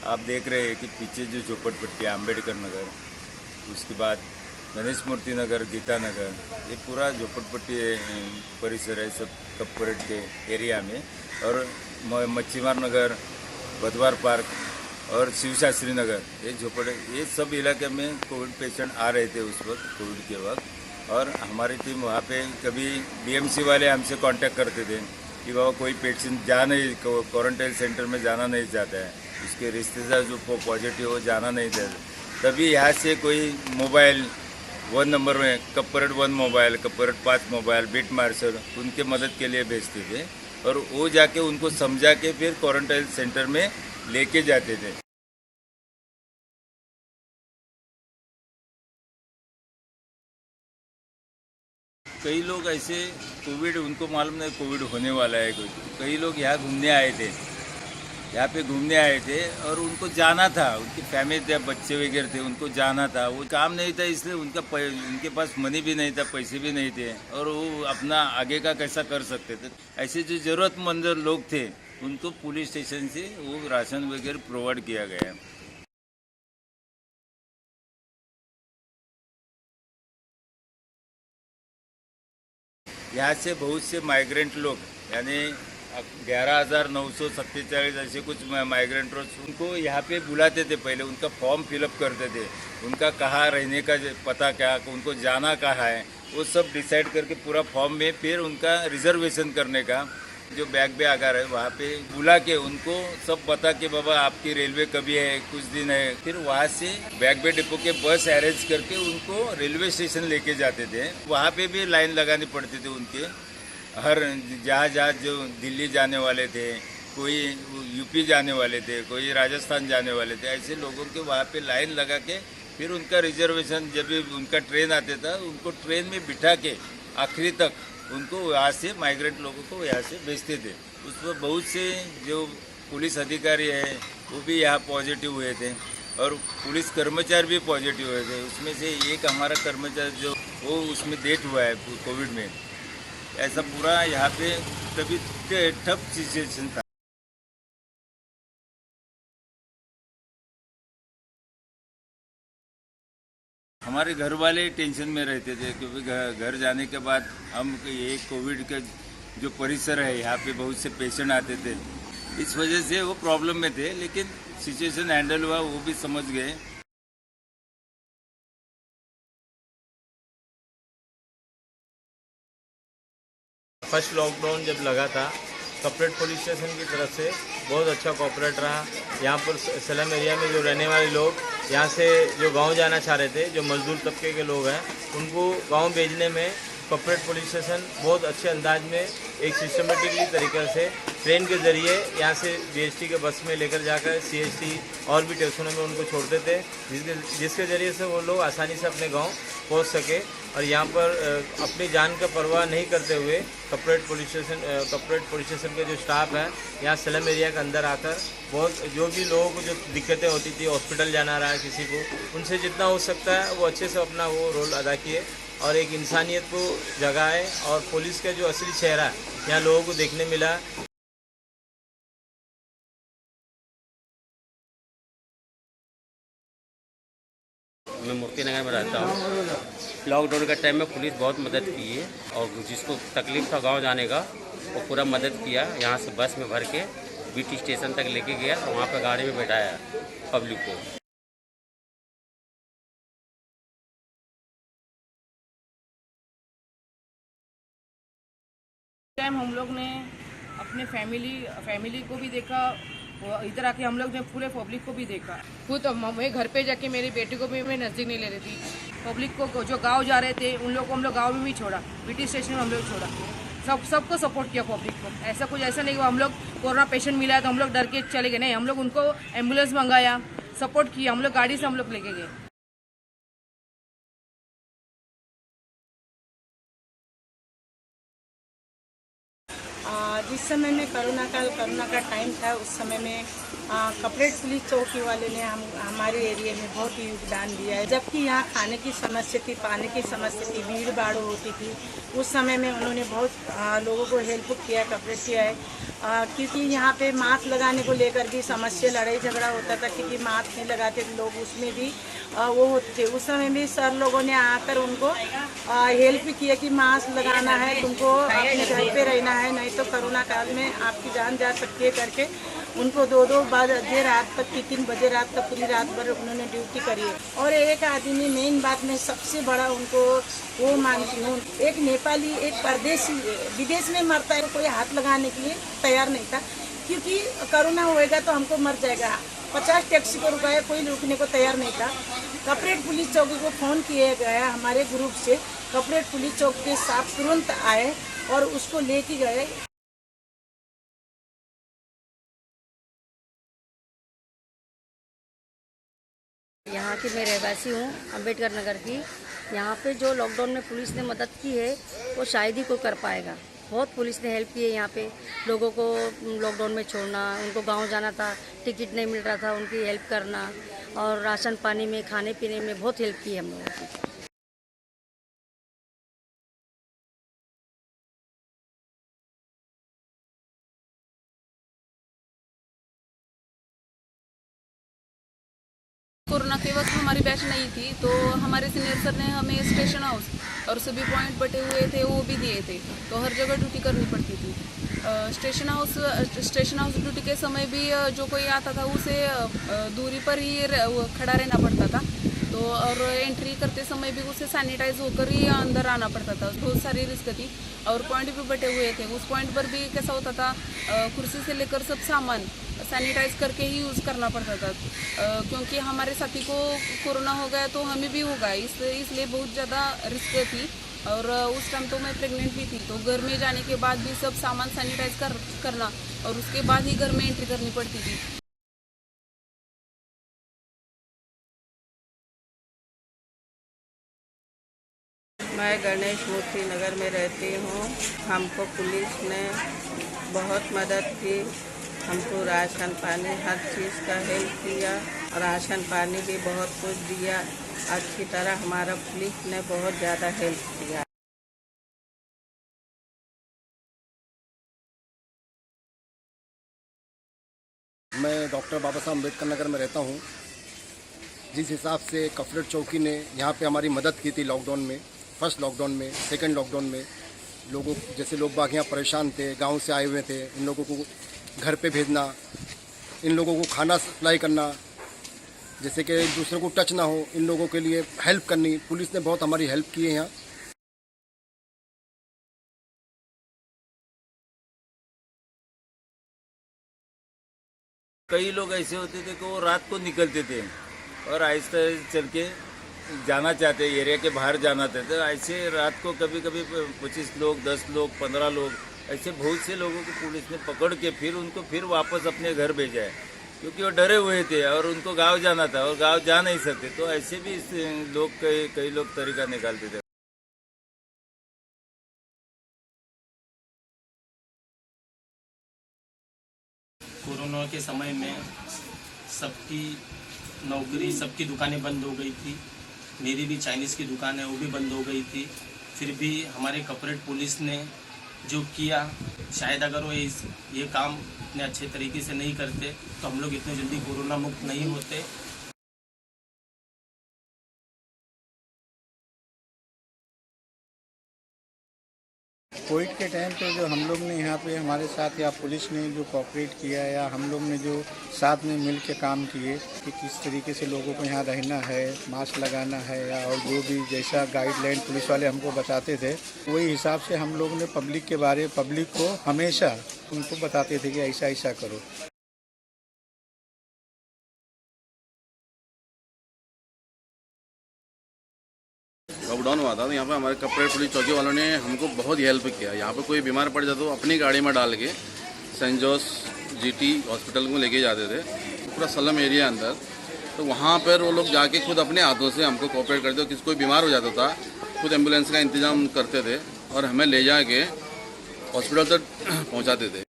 आप देख रहे हैं कि पीछे जो झोपड़पट्टी अम्बेडकर नगर, उसके बाद गणेश मूर्ति नगर, गीता नगर, ये पूरा झोपड़पट्टी परिसर है सब कपरेट के एरिया में। और मच्छीमार नगर, बदवार पार्क और शिवशास्त्री नगर, ये सब इलाके में कोविड पेशेंट आ रहे थे उस वक्त, कोविड के वक्त। और हमारी टीम वहाँ पे कभी बीएमसी वाले हमसे कांटेक्ट करते थे कि बाबा कोई पेशेंट क्वारंटाइन सेंटर में जाना नहीं चाहता है, उसके रिश्तेदार जो पॉजिटिव हो जाना नहीं चाहते, तभी यहाँ से कोई मोबाइल 1 नंबर में कपरेट 1 मोबाइल, कपरेट 5 मोबाइल, बीट मार्शल उनके मदद के लिए भेजते थे और वो जाके उनको समझा के फिर क्वारंटाइन सेंटर में लेके जाते थे। कई लोग ऐसे कोविड, उनको मालूम नहीं कोविड होने वाला है, कई लोग यहाँ घूमने आए थे, यहाँ पे घूमने आए थे और उनको जाना था, उनकी फैमिली थे, बच्चे वगैरह थे, उनको जाना था, वो काम नहीं था इसलिए उनके पास मनी भी नहीं था, पैसे भी नहीं थे और वो अपना आगे का कैसा कर सकते थे। ऐसे जो ज़रूरतमंद लोग थे उनको पुलिस स्टेशन से वो राशन वगैरह प्रोवाइड किया गया है। यहाँ से बहुत से माइग्रेंट लोग, यानी 11,947 ऐसे कुछ माइग्रेंट उनको यहाँ पे बुलाते थे, पहले उनका फॉर्म फिलअप करते थे, उनका कहाँ रहने का पता क्या, उनको जाना कहाँ है, वो सब डिसाइड करके पूरा फॉर्म में फिर उनका रिजर्वेशन करने का जो बैग आगार है वहाँ पे बुला के उनको सब बता के बाबा आपकी रेलवे कभी है, कुछ दिन है, फिर वहाँ से बैग डिपो के बस अरेंज करके उनको रेलवे स्टेशन लेके जाते थे। वहाँ पे भी लाइन लगानी पड़ती थी उनके, हर जहाँ जो दिल्ली जाने वाले थे, कोई यूपी जाने वाले थे, कोई राजस्थान जाने वाले थे, ऐसे लोगों के वहाँ पे लाइन लगा के फिर उनका रिजर्वेशन, जब भी उनका ट्रेन आते था उनको ट्रेन में बिठा के आखिरी तक उनको यहाँ से माइग्रेंट लोगों को यहाँ से भेजते थे। उसमें बहुत से जो पुलिस अधिकारी हैं वो भी यहाँ पॉजिटिव हुए थे और पुलिस कर्मचारी भी पॉजिटिव हुए थे। उसमें से एक हमारा कर्मचारी जो वो उसमें डेथ हुआ है कोविड में। ऐसा पूरा यहाँ पे तभी ठप सिचुएशन था। हमारे घर वाले टेंशन में रहते थे क्योंकि घर जाने के बाद हम ये कोविड का जो परिसर है यहाँ पे बहुत से पेशेंट आते थे, इस वजह से वो प्रॉब्लम में थे, लेकिन सिचुएशन हैंडल हुआ, वो भी समझ गए। फर्स्ट लॉकडाउन जब लगा था, कपरेट पुलिस स्टेशन की तरफ से बहुत अच्छा कोऑपरेट रहा। यहाँ पर स्लम एरिया में जो रहने वाले लोग यहाँ से जो गांव जाना चाह रहे थे, जो मजदूर तबके के लोग हैं, उनको गांव भेजने में कपरेट पुलिस स्टेशन बहुत अच्छे अंदाज में एक सिस्टमेटिकली तरीके से ट्रेन के ज़रिए यहाँ से बीएसटी के बस में लेकर जाकर सीएसटी और भी स्टेशनों में उनको छोड़ते थे, जिसके ज़रिए से वो लोग आसानी से अपने गांव पहुँच सके। और यहाँ पर अपनी जान का परवाह नहीं करते हुए कपरेट पुलिस स्टेशन के जो स्टाफ है यहाँ स्लम एरिया के अंदर आकर बहुत जो भी लोगों को जो दिक्कतें होती थी, हॉस्पिटल जाना रहा है किसी को, उनसे जितना हो सकता है वो अच्छे से अपना वो रोल अदा किए और एक इंसानियत को जगाए। और पुलिस का जो असली चेहरा यहाँ लोगों को देखने मिला। मैं मूर्ति नगर में रहता हूँ। लॉकडाउन के टाइम में पुलिस बहुत मदद की है और जिसको तकलीफ था गांव जाने का वो पूरा मदद किया। यहाँ से बस में भर के बीटी स्टेशन तक लेके गया और वहाँ पर गाड़ी में बैठाया पब्लिक को। टाइम हम लोग ने अपने फैमिली को भी देखा, इधर आके हम लोग ने पूरे पब्लिक को भी देखा। खुद मैं घर पे जाके मेरी बेटी को भी मैं नज़दीक नहीं ले रही थी। पब्लिक को जो गांव जा रहे थे उन लोग को हम लोग गांव में भी छोड़ा, बीटी स्टेशन में हम लोग छोड़ा, सबको सपोर्ट किया पब्लिक को। ऐसा नहीं हुआ हम लोग कोरोना पेशेंट मिला है तो हम लोग डर के चले गए, नहीं, हम लोग उनको एम्बुलेंस मंगाया, सपोर्ट किया, हम लोग गाड़ी से हम लोग लेके गए। जिस समय में कोरोना का टाइम था, उस समय में कपरेट पुलिस चौकी वाले ने हमारे एरिया में बहुत ही योगदान दिया है। जबकि यहाँ खाने की समस्या थी, पानी की समस्या थी, भीड़ भाड़ होती थी, उस समय में उन्होंने बहुत लोगों को हेल्प किया, कपरेट किया है। क्योंकि यहाँ पे मास्क लगाने को लेकर भी समस्या, लड़ाई झगड़ा होता था क्योंकि मास्क नहीं लगाते थे लोग, उसमें भी वो होते थे। उस समय भी सर लोगों ने आकर उनको हेल्प किया कि मास्क लगाना है, तुमको अपने घर पे रहना है, नहीं तो कोरोना काल में आपकी जान जा सकती है करके उनको 2-2 बजे रात तक, 3 बजे रात तक पूरी रात भर उन्होंने ड्यूटी करी है। और एक आदमी, मेन बात में सबसे बड़ा उनको वो मानती हूँ, एक नेपाली एक परदेशी विदेश में मरता है, कोई हाथ लगाने के लिए तैयार नहीं था क्योंकि कोरोना होएगा तो हमको मर जाएगा। 50 टैक्सी को रुकाया, कोई रुकने को तैयार नहीं था। कपरेट पुलिस चौकी को फ़ोन किया गया हमारे ग्रुप से, कपरेट पुलिस चौकी के साथ तुरंत आए और उसको लेके गए। यहाँ की मैं रहवासी हूँ, अम्बेडकर नगर की। यहाँ पे जो लॉकडाउन में पुलिस ने मदद की है वो शायद ही कोई कर पाएगा। बहुत पुलिस ने हेल्प की है यहाँ पे लोगों को लॉकडाउन में छोड़ना, उनको गांव जाना था, टिकट नहीं मिल रहा था, उनकी हेल्प करना, और राशन पानी में, खाने पीने में बहुत हेल्प की है हम लोगों की। कोरोना के वक्त हमारी बैच नहीं थी तो हमारे सीनियर सर ने हमें स्टेशन हाउस और सभी पॉइंट बटे हुए थे वो भी दिए थे, तो हर जगह ड्यूटी करनी पड़ती थी। स्टेशन हाउस ड्यूटी के समय भी जो कोई आता था उसे दूरी पर ही खड़ा रहना पड़ता था, तो और एंट्री करते समय भी उसे सैनिटाइज होकर ही अंदर आना पड़ता था। बहुत सारी रिस्क थी और पॉइंट भी बटे हुए थे। उस पॉइंट पर भी कैसा होता था, कुर्सी से लेकर सब सामान सैनिटाइज करके ही यूज़ करना पड़ता था, क्योंकि हमारे साथी को कोरोना हो गया तो हमें भी होगा, इसलिए बहुत ज़्यादा रिस्क थी। और उस टाइम तो मैं प्रेग्नेंट भी थी, तो घर में जाने के बाद भी सब सामान सैनिटाइज करना और उसके बाद ही घर में एंट्री करनी पड़ती थी। मैं गणेश मूर्ति नगर में रहती हूँ। हमको पुलिस ने बहुत मदद की, हमको राशन पानी हर चीज़ का हेल्प किया, राशन पानी भी बहुत कुछ दिया। अच्छी तरह हमारा पुलिस ने बहुत ज़्यादा हेल्प किया। मैं डॉक्टर बाबा साहब अम्बेडकर नगर में रहता हूँ। जिस हिसाब से कपरेट चौकी ने यहाँ पे हमारी मदद की थी लॉकडाउन में, फर्स्ट लॉकडाउन में, सेकंड लॉकडाउन में, लोगों जैसे लोग बाग यहाँ परेशान थे, गांव से आए हुए थे, इन लोगों को घर पे भेजना, इन लोगों को खाना सप्लाई करना, जैसे कि एक दूसरे को टच ना हो, इन लोगों के लिए हेल्प करनी, पुलिस ने बहुत हमारी हेल्प की है यहाँ। कई लोग ऐसे होते थे कि वो रात को निकलते थे और आहिस्ता चल के जाना चाहते, एरिया के बाहर जाना चाहते, तो ऐसे रात को कभी कभी 25 लोग, 10 लोग, 15 लोग, ऐसे बहुत से लोगों को पुलिस ने पकड़ के फिर उनको फिर वापस अपने घर भेजा है, क्योंकि वो डरे हुए थे और उनको गांव जाना था और गांव जा नहीं सकते, तो ऐसे भी लोग कई लोग तरीका निकालते थे। कोरोना के समय में सबकी नौकरी, सबकी दुकानें बंद हो गई थी। मेरी भी चाइनीज़ की दुकान है, वो भी बंद हो गई थी। फिर भी हमारे कॉर्पोरेट पुलिस ने जो किया, शायद अगर वो ये काम इतने अच्छे तरीके से नहीं करते तो हम लोग इतने जल्दी कोरोना मुक्त नहीं होते। कोविड के टाइम पे जो हम लोग ने यहाँ पे हमारे साथ या पुलिस ने जो कोऑपरेट किया या हम लोग ने जो साथ में मिल के काम किए कि किस तरीके से लोगों को यहाँ रहना है, मास्क लगाना है, या और जो भी जैसा गाइडलाइन पुलिस वाले हमको बताते थे वही हिसाब से हम लोग ने पब्लिक को हमेशा उनको बताते थे कि ऐसा ऐसा करो। लॉकडाउन हुआ था तो यहाँ पे हमारे कपड़े पुलिस चौकी वालों ने हमको बहुत हेल्प किया। यहाँ पे कोई बीमार पड़ जाता तो अपनी गाड़ी में डाल के सेंट जोस जीटी हॉस्पिटल में लेके जाते थे, पूरा सलम एरिया अंदर, तो वहाँ पर वो लोग जाके खुद अपने हाथों से हमको कोऑपरेट करते थे। किसी कोई बीमार हो जाता था खुद एम्बुलेंस का इंतजाम करते थे और हमें ले जाके हॉस्पिटल तक पहुँचाते थे।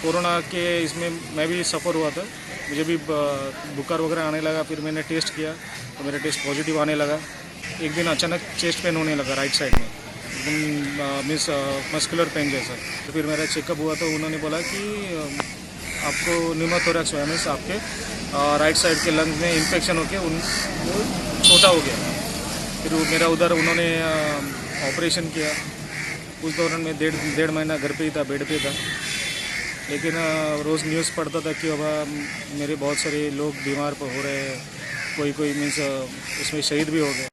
कोरोना के इसमें मैं भी सफ़र हुआ था, मुझे भी बुखार वगैरह आने लगा, फिर मैंने टेस्ट किया तो मेरा टेस्ट पॉजिटिव आने लगा, एक दिन अचानक चेस्ट पेन होने लगा राइट साइड में, एकदम मीन्स मस्कुलर पेन जैसा। तो फिर मेरा चेकअप हुआ तो उन्होंने बोला कि आपको न्यूमोथोरैक्स हुआ, मीन्स आपके राइट साइड के लंग्स में इन्फेक्शन होके वो छोटा हो गया। फिर मेरा उधर उन्होंने ऑपरेशन किया। उस दौरान मैं डेढ़ महीना घर पे ही था, बेड पे था। लेकिन रोज़ न्यूज़ पढ़ता था कि अब मेरे बहुत सारे लोग बीमार हो रहे हैं, कोई मीन्स इसमें शहीद भी हो गए।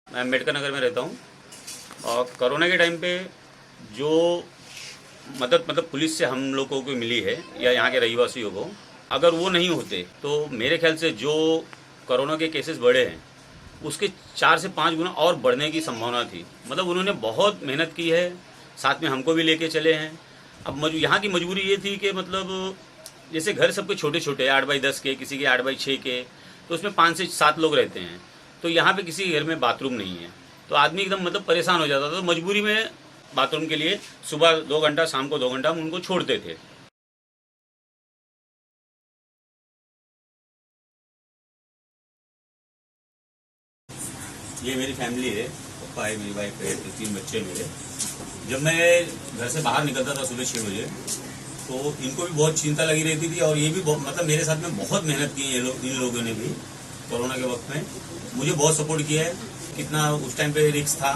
मैं अम्बेडकर नगर में रहता हूँ और कोरोना के टाइम पे जो मदद मतलब पुलिस से हम लोगों को मिली है या यहाँ के रहिवासियों को, अगर वो नहीं होते तो मेरे ख्याल से जो कोरोना के केसेस बढ़े हैं उसके 4 से 5 गुना और बढ़ने की संभावना थी। मतलब उन्होंने बहुत मेहनत की है, साथ में हमको भी लेके चले हैं। अब यहाँ की मजबूरी ये थी कि मतलब जैसे घर सबके छोटे छोटे 8 बाई 10 के, किसी के 8 बाई 6 के, तो उसमें 5 से 7 लोग रहते हैं। तो यहाँ पे किसी घर में बाथरूम नहीं है, तो आदमी एकदम मतलब परेशान हो जाता था। तो मजबूरी में बाथरूम के लिए सुबह 2 घंटा, शाम को 2 घंटा हम उनको छोड़ते थे। ये मेरी फैमिली है, पापा है, मेरी वाइफ है, 3 बच्चे मेरे। जब मैं घर से बाहर निकलता था सुबह 6 बजे, तो इनको भी बहुत चिंता लगी रहती थी और ये भी मतलब मेरे साथ में बहुत मेहनत की है इन लोगों ने भी। कोरोना के वक्त में मुझे बहुत सपोर्ट किया है। कितना उस टाइम पे रिस्क था,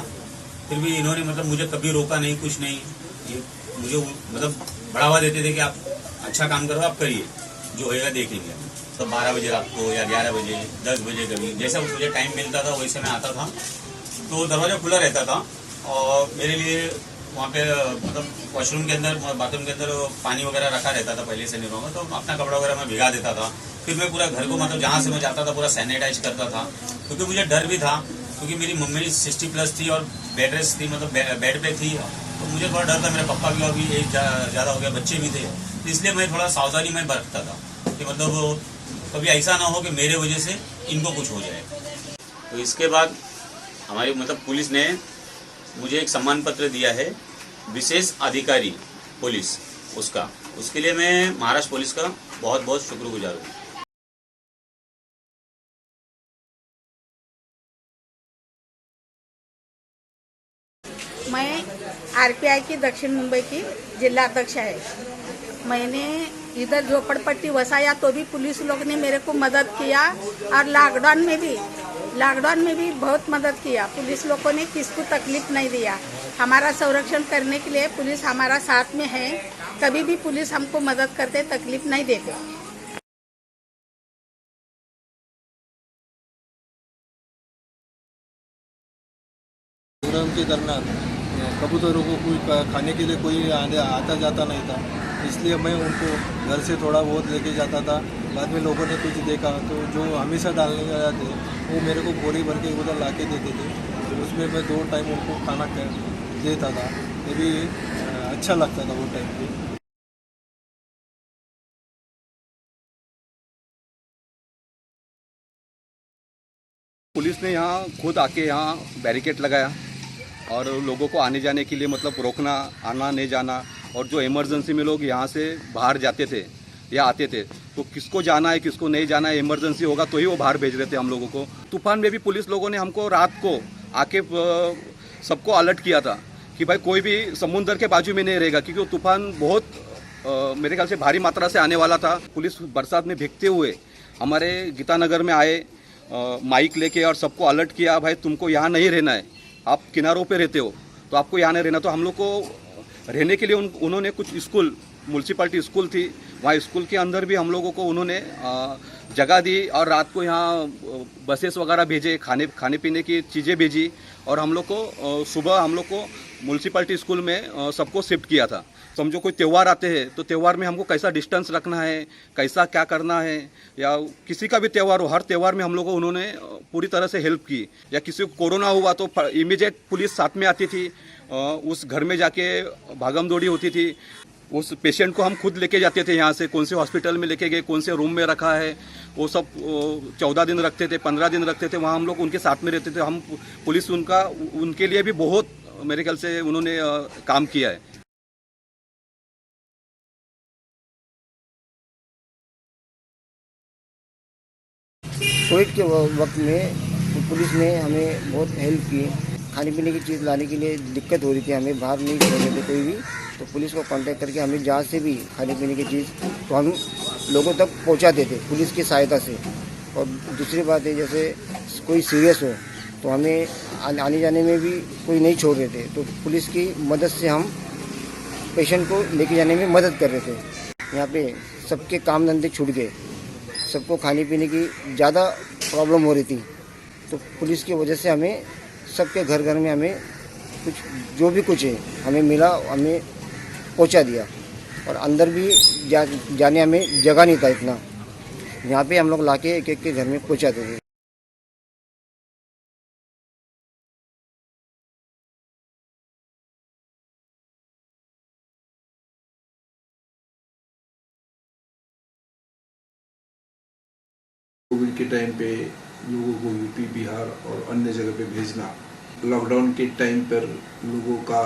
फिर भी इन्होंने मतलब मुझे कभी रोका नहीं, कुछ नहीं। ये मुझे मतलब बढ़ावा देते थे कि आप अच्छा काम करो, आप करिए, जो होएगा देखेंगे। तो 12 बजे रात को या 11 बजे, 10 बजे कभी जैसा मुझे टाइम मिलता था वैसे मैं आता था। तो दरवाज़ा खुला रहता था और मेरे लिए वहाँ पे मतलब वॉशरूम के अंदर, बाथरूम के अंदर पानी वगैरह रखा रहता था पहले से नहीं होगा, तो अपना कपड़ा वगैरह मैं भिगा देता था। फिर मैं पूरा घर को मतलब जहाँ से मैं जाता था पूरा सैनिटाइज करता था, क्योंकि मुझे डर भी था, क्योंकि मेरी मम्मी 60+ थी और बेड रेस्ट थी, मतलब बेड पे थी। तो मुझे थोड़ा डर था, मेरे पापा की अभी एज ज़्यादा हो गया, बच्चे भी थे, तो इसलिए मैं थोड़ा सावधानी में बरतता था कि मतलब कभी ऐसा ना हो कि मेरे वजह से इनको कुछ हो जाए। तो इसके बाद हमारी मतलब पुलिस ने मुझे एक सम्मान पत्र दिया है, विशेष अधिकारी पुलिस, उसके लिए मैं महाराष्ट्र पुलिस का बहुत बहुत शुक्रगुजार हूँ। मैं आरपीआई की दक्षिण मुंबई की जिला अध्यक्ष है। मैंने इधर झोपड़पट्टी वसाया तो भी पुलिस लोग ने मेरे को मदद किया, और लॉकडाउन में भी बहुत मदद किया। पुलिस लोगों ने किसको तकलीफ नहीं दिया। हमारा संरक्षण करने के लिए पुलिस हमारा साथ में है। कभी भी पुलिस हमको मदद करते, तकलीफ नहीं देते। प्रोग्राम के दौरान कबूतरों को कोई खाने के लिए कोई आता जाता नहीं था, इसलिए मैं उनको घर से थोड़ा बहुत लेके जाता था। बाद में लोगों ने कुछ देखा तो जो हमेशा डालने जाते वो मेरे को बोरी भर के उधर ला के देते थे, तो उसमें मैं 2 टाइम उनको खाना देता था। ये भी अच्छा लगता था वो टाइम पे। पुलिस ने यहाँ खुद आके यहाँ बैरिकेड लगाया और लोगों को आने जाने के लिए मतलब रोकना, आना नहीं जाना। और जो इमरजेंसी में लोग यहाँ से बाहर जाते थे या आते थे, तो किसको जाना है किसको नहीं जाना है, इमरजेंसी होगा तो ही वो बाहर भेज रहे थे हम लोगों को। तूफान में भी पुलिस लोगों ने हमको रात को आके सबको अलर्ट किया था कि भाई कोई भी समुद्र के बाजू में नहीं रहेगा, क्योंकि वो तूफान बहुत मेरे ख्याल से भारी मात्रा से आने वाला था। पुलिस बरसात में भीगते हुए हमारे गीतानगर में आए, माइक लेके, और सबको अलर्ट किया, भाई तुमको यहाँ नहीं रहना है, आप किनारों पे रहते हो तो आपको यहाँ नहीं रहना। तो हम लोग को रहने के लिए उन्होंने कुछ स्कूल, म्यूनसिपाल्टी स्कूल थी, वहाँ स्कूल के अंदर भी हम लोगों को उन्होंने जगह दी और रात को यहाँ बसेस वगैरह भेजे, खाने पीने की चीज़ें भेजी, और हम लोग को सुबह हम लोग को म्यूनसिपाल्टी स्कूल में सबको शिफ्ट किया था। समझो कोई त्यौहार आते हैं तो त्यौहार में हमको कैसा डिस्टेंस रखना है, कैसा क्या करना है, या किसी का भी त्यौहार हो, हर त्यौहार में हम लोग को उन्होंने पूरी तरह से हेल्प की। या किसी को कोरोना हुआ तो इमीडिएट पुलिस साथ में आती थी, उस घर में जाके भागम दौड़ी होती थी। उस पेशेंट को हम खुद लेके जाते थे यहाँ से, कौन से हॉस्पिटल में लेके गए, कौन से रूम में रखा है, वो सब 14 दिन रखते थे, 15 दिन रखते थे, वहाँ हम लोग उनके साथ में रहते थे। हम पुलिस उनके लिए भी बहुत मेरे ख्याल से उन्होंने काम किया है। कोविड के वक्त में पुलिस ने हमें बहुत हेल्प की। खाने पीने की चीज़ लाने के लिए दिक्कत हो रही थी, हमें बाहर नहीं छोड़ रहे थे कोई भी, तो पुलिस को कांटेक्ट करके हमें जहाँ से भी खाने पीने की चीज़ तो हम लोगों तक पहुँचाते थे पुलिस की सहायता से। और दूसरी बात है, जैसे कोई सीरियस हो तो हमें आने जाने में भी कोई नहीं छोड़ रहे थे, तो पुलिस की मदद से हम पेशेंट को लेके जाने में मदद कर रहे थे। यहाँ पे सबके काम धंधे छूट गए, सबको खाने पीने की ज़्यादा प्रॉब्लम हो रही थी, तो पुलिस की वजह से हमें सबके घर घर में हमें कुछ जो भी कुछ है हमें मिला, हमें पहुँचा दिया। और अंदर भी जाने हमें जगह नहीं था इतना, यहाँ पे हम लोग लाके एक एक के घर में पहुँचाते थे। कोविड के टाइम पे लोगों को यूपी, बिहार और अन्य जगह पे भेजना, लॉकडाउन के टाइम पर लोगों का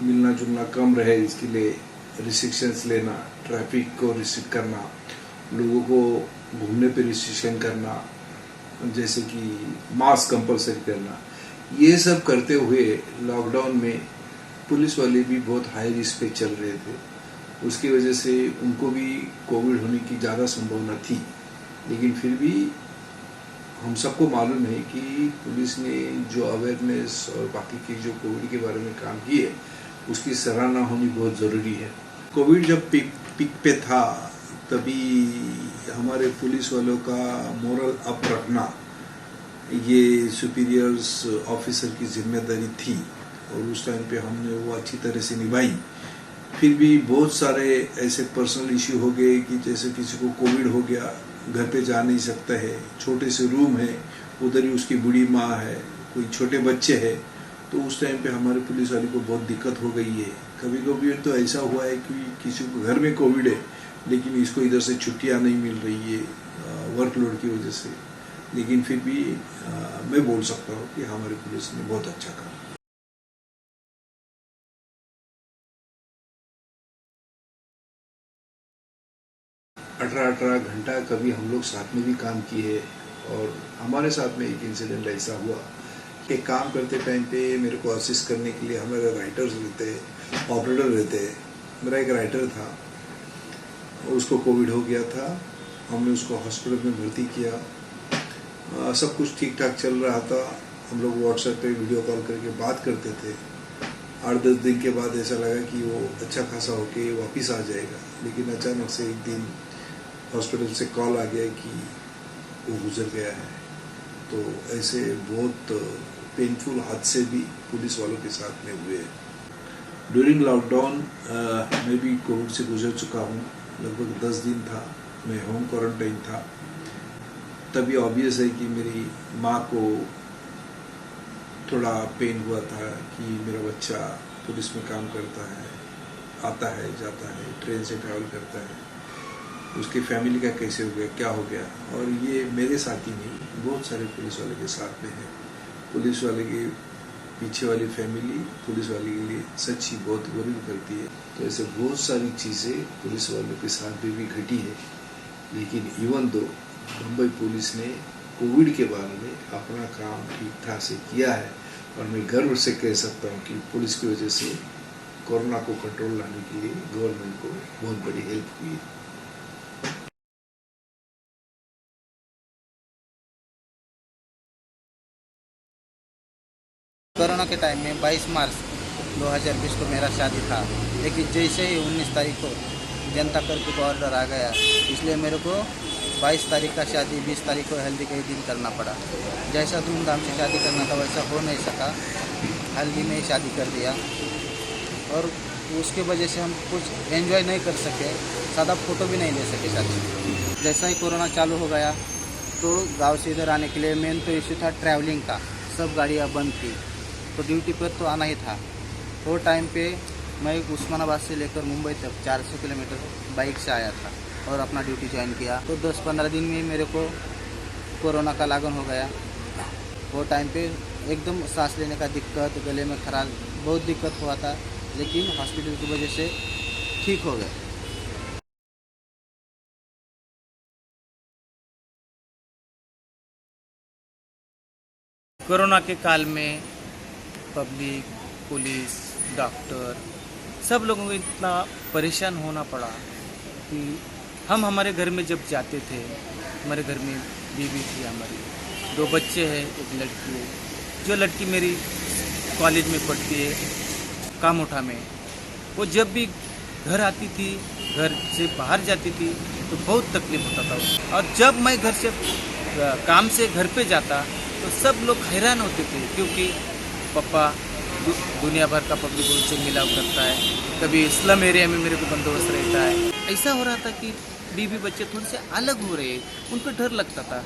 मिलना जुलना कम रहे, इसके लिए रिस्ट्रिक्शंस लेना, ट्रैफिक को रिस्ट्रिक्ट करना, लोगों को घूमने पे रिस्ट्रिक्शन करना, जैसे कि मास्क कंपलसरी करना, ये सब करते हुए लॉकडाउन में पुलिस वाले भी बहुत हाई रिस्क पे चल रहे थे। उसकी वजह से उनको भी कोविड होने की ज़्यादा संभावना थी, लेकिन फिर भी हम सबको मालूम है कि पुलिस ने जो अवेयरनेस और बाकी की जो कोविड के बारे में काम किए, उसकी सराहना होनी बहुत ज़रूरी है। कोविड जब पीक पे था, तभी हमारे पुलिस वालों का मोरल अप रखना ये सुपीरियर्स ऑफिसर की जिम्मेदारी थी, और उस टाइम पे हमने वो अच्छी तरह से निभाई। फिर भी बहुत सारे ऐसे पर्सनल इश्यू हो गए कि जैसे किसी को कोविड हो गया, घर पे जा नहीं सकता है, छोटे से रूम है, उधर ही उसकी बूढ़ी माँ है, कोई छोटे बच्चे हैं, तो उस टाइम पे हमारे पुलिस वाले को बहुत दिक्कत हो गई है। कभी कभी तो ऐसा हुआ है कि किसी को घर में कोविड है, लेकिन इसको इधर से छुट्टियाँ नहीं मिल रही है वर्कलोड की वजह से, लेकिन फिर भी मैं बोल सकता हूँ कि हमारी पुलिस ने बहुत अच्छा काम। 18 घंटा कभी हम लोग साथ में भी काम किए, और हमारे साथ में एक इंसिडेंट ऐसा हुआ कि काम करते टाइम पे मेरे को असिस्ट करने के लिए हमारे राइटर्स रहते, ऑपरेटर रहते। मेरा एक राइटर था, उसको कोविड हो गया था, हमने उसको हॉस्पिटल में भर्ती किया। सब कुछ ठीक ठाक चल रहा था, हम लोग व्हाट्सएप पे वीडियो कॉल करके बात करते थे। 8-10 दिन के बाद ऐसा लगा कि वो अच्छा खासा होके वापस आ जाएगा, लेकिन अचानक से एक दिन हॉस्पिटल से कॉल आ गया कि वो गुजर गया है। तो ऐसे बहुत पेनफुल हादसे भी पुलिस वालों के साथ में हुए। ड्यूरिंग लॉकडाउन मैं भी कोविड से गुजर चुका हूँ, लगभग 10 दिन था, मैं होम क्वारंटाइन था। तभी ऑब्वियस है कि मेरी माँ को थोड़ा पेन हुआ था कि मेरा बच्चा पुलिस में काम करता है, आता है जाता है, ट्रेन से ट्रैवल करता है, उसकी फैमिली का कैसे हो गया, क्या हो गया। और ये मेरे साथ ही नहीं, बहुत सारे पुलिस वाले के साथ में है। पुलिस वाले के पीछे वाली फैमिली पुलिस वाले के लिए सच्ची बहुत वरी करती है। तो ऐसे बहुत सारी चीज़ें पुलिस वालों के साथ भी घटी है, लेकिन इवन दो मुंबई पुलिस ने कोविड के बारे में अपना काम ठीक ठाक से किया है, और मैं गर्व से कह सकता हूँ कि पुलिस की वजह से कोरोना को कंट्रोल लाने के लिए गवर्नमेंट को बहुत बड़ी हेल्प हुई है। कोरोना के टाइम में 22 मार्च 2020 को मेरा शादी था, लेकिन जैसे ही 19 तारीख को जनता कर्फ्यू का ऑर्डर आ गया, इसलिए मेरे को 22 तारीख का शादी 20 तारीख को हल्दी के ही दिन करना पड़ा। जैसा धूमधाम से शादी करना था वैसा हो नहीं सका, हल्दी में ही शादी कर दिया, और उसके वजह से हम कुछ एंजॉय नहीं कर सके, सादा फ़ोटो भी नहीं ले सके शादी। जैसा ही कोरोना चालू हो गया तो गांव से इधर आने के लिए मेन तो इशू था ट्रैवलिंग का, सब गाड़ियाँ बंद थी, तो ड्यूटी पर तो आना ही था। वो टाइम पे मैं उस्मानाबाद से लेकर मुंबई तक 400 किलोमीटर बाइक से आया था और अपना ड्यूटी ज्वाइन किया। तो 10-15 दिन में मेरे को कोरोना का लागन हो गया। वो टाइम पे एकदम सांस लेने का दिक्कत, गले में खराश, बहुत दिक्कत हुआ था, लेकिन हॉस्पिटल की वजह से ठीक हो गया। कोरोना के काल में पब्लिक, पुलिस, डॉक्टर सब लोगों को इतना परेशान होना पड़ा कि हम हमारे घर में जब जाते थे, हमारे घर में बीवी थी, हमारी 2 बच्चे हैं, एक लड़की है। जो लड़की मेरी कॉलेज में पढ़ती है कामोठा में, वो जब भी घर आती थी, घर से बाहर जाती थी तो बहुत तकलीफ होता था उसको। और जब मैं घर से काम से घर पे जाता तो सब लोग हैरान होते थे, क्योंकि पापा दुनिया भर का पब्लिक उनसे मिलाव करता है, कभी स्लम एरिया में मेरे को बंदोबस्त रहता है। ऐसा हो रहा था कि बीवी बच्चे थोड़े से अलग हो रहे, उनको डर लगता था,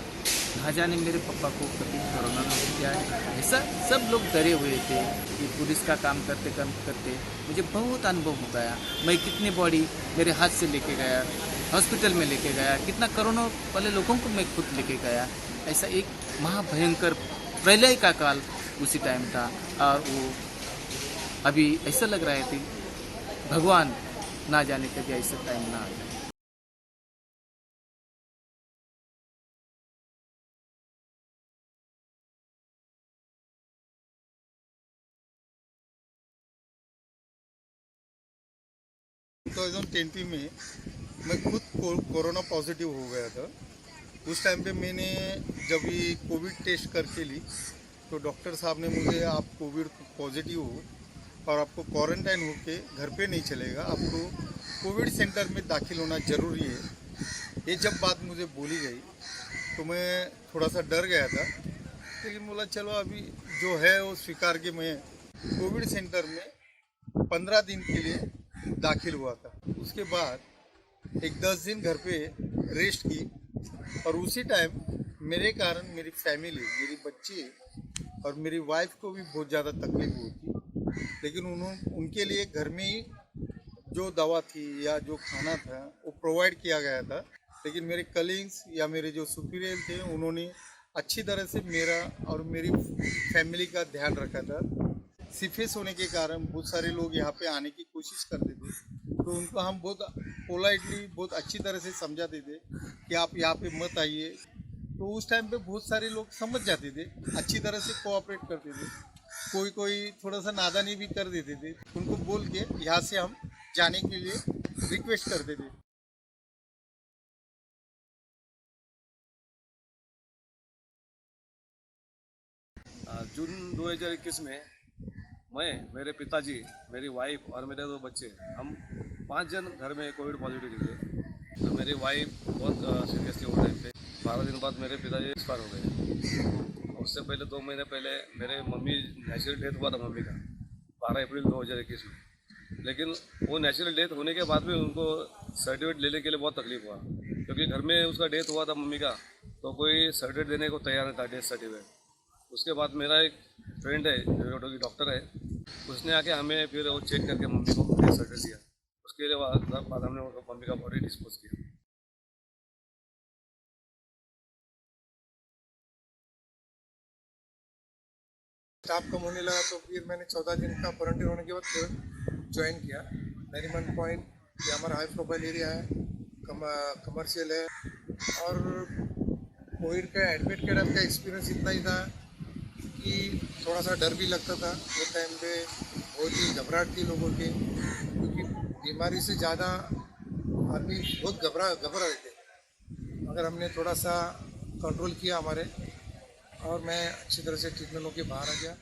ना जाने मेरे पापा को कभी कोरोना ना हो जाए। ऐसा सब लोग डरे हुए थे कि पुलिस का काम करते करते मुझे बहुत अनुभव हो गया। मैं कितनी बॉडी मेरे हाथ से लेके गया, हॉस्पिटल में लेके गया, कितना कोरोना वाले लोगों को मैं खुद लेके गया। ऐसा एक महाभयंकर प्रलय का काल उसी टाइम था। और वो अभी ऐसा लग रहा है कि भगवान ना जाने कभी ऐसा टाइम ना आ जाए। तो 2020 में मैं खुद कोरोना पॉजिटिव हो गया था। उस टाइम पे मैंने जब ये कोविड टेस्ट करके ली तो डॉक्टर साहब ने मुझे, आप कोविड पॉजिटिव हो और आपको क्वारंटाइन होके घर पे नहीं चलेगा, आपको कोविड सेंटर में दाखिल होना ज़रूरी है। ये जब बात मुझे बोली गई तो मैं थोड़ा सा डर गया था, लेकिन बोला चलो अभी जो है वो स्वीकार के मैं कोविड सेंटर में 15 दिन के लिए दाखिल हुआ था। उसके बाद एक 10 दिन घर पे रेस्ट की और उसी टाइम मेरे कारण मेरी फैमिली, मेरी बच्ची और मेरी वाइफ को भी बहुत ज़्यादा तकलीफ हुई थी, लेकिन उनके लिए घर में ही जो दवा थी या जो खाना था वो प्रोवाइड किया गया था। लेकिन मेरे कलीग्स या मेरे जो सुपीरियर थे उन्होंने अच्छी तरह से मेरा और मेरी फैमिली का ध्यान रखा था। सीफेस होने के कारण बहुत सारे लोग यहाँ पे आने की कोशिश करते थे, तो उनको हम बहुत पोलाइटली, बहुत अच्छी तरह से समझाते थे कि आप यहाँ पे मत आइए। तो उस टाइम पे बहुत सारे लोग समझ जाते थे, अच्छी तरह से कोऑपरेट करते थे। कोई थोड़ा सा नादानी भी कर देते थे, उनको बोल के यहाँ से हम जाने के लिए रिक्वेस्ट करते थे। जून 2021 में मैं, मेरे पिताजी, मेरी वाइफ और मेरे 2 बच्चे, हम 5 जन घर में कोविड पॉजिटिव थे। तो मेरी वाइफ बहुत सीरियस थी उस टाइम पे। 12 दिन बाद मेरे पिताजी एक्सपायर हो गए। उससे पहले 2 महीने पहले मेरे मम्मी नेचुरल डेथ हुआ था मम्मी का 12 अप्रैल 2021 में। लेकिन वो नेचुरल डेथ होने के बाद भी उनको सर्टिफिकेट लेने के लिए बहुत तकलीफ हुआ, क्योंकि घर में उसका डेथ हुआ था मम्मी का, तो कोई सर्टिफिकेट देने को तैयार नहीं था, डेथ सर्टिफिकेट। उसके बाद मेरा एक फ्रेंड है जो डॉक्टर है, उसने आके हमें फिर वो चेक करके मम्मी को डेथ सर्टिफिकेट दिया। उसके लिए बाद हमने मम्मी का बॉडी डिस्पोज किया। स्टाफ कम होने लगा तो फिर मैंने 14 दिन का क्वारंटीन होने के बाद ज्वाइन किया। नरीमन पॉइंट, ये हमारा हाई प्रोफाइल एरिया है, कमर्शियल है। और कोविड का एडमिट के टाइम का एक्सपीरियंस इतना ही था कि थोड़ा सा डर भी लगता था। वो टाइम पे बहुत ही घबराहट थी लोगों की, क्योंकि बीमारी से ज़्यादा आदमी बहुत घबरा रहे थे। मगर हमने थोड़ा सा कंट्रोल किया हमारे, और मैं अच्छी तरह से ट्रीटमेंट होकर बाहर आ गया।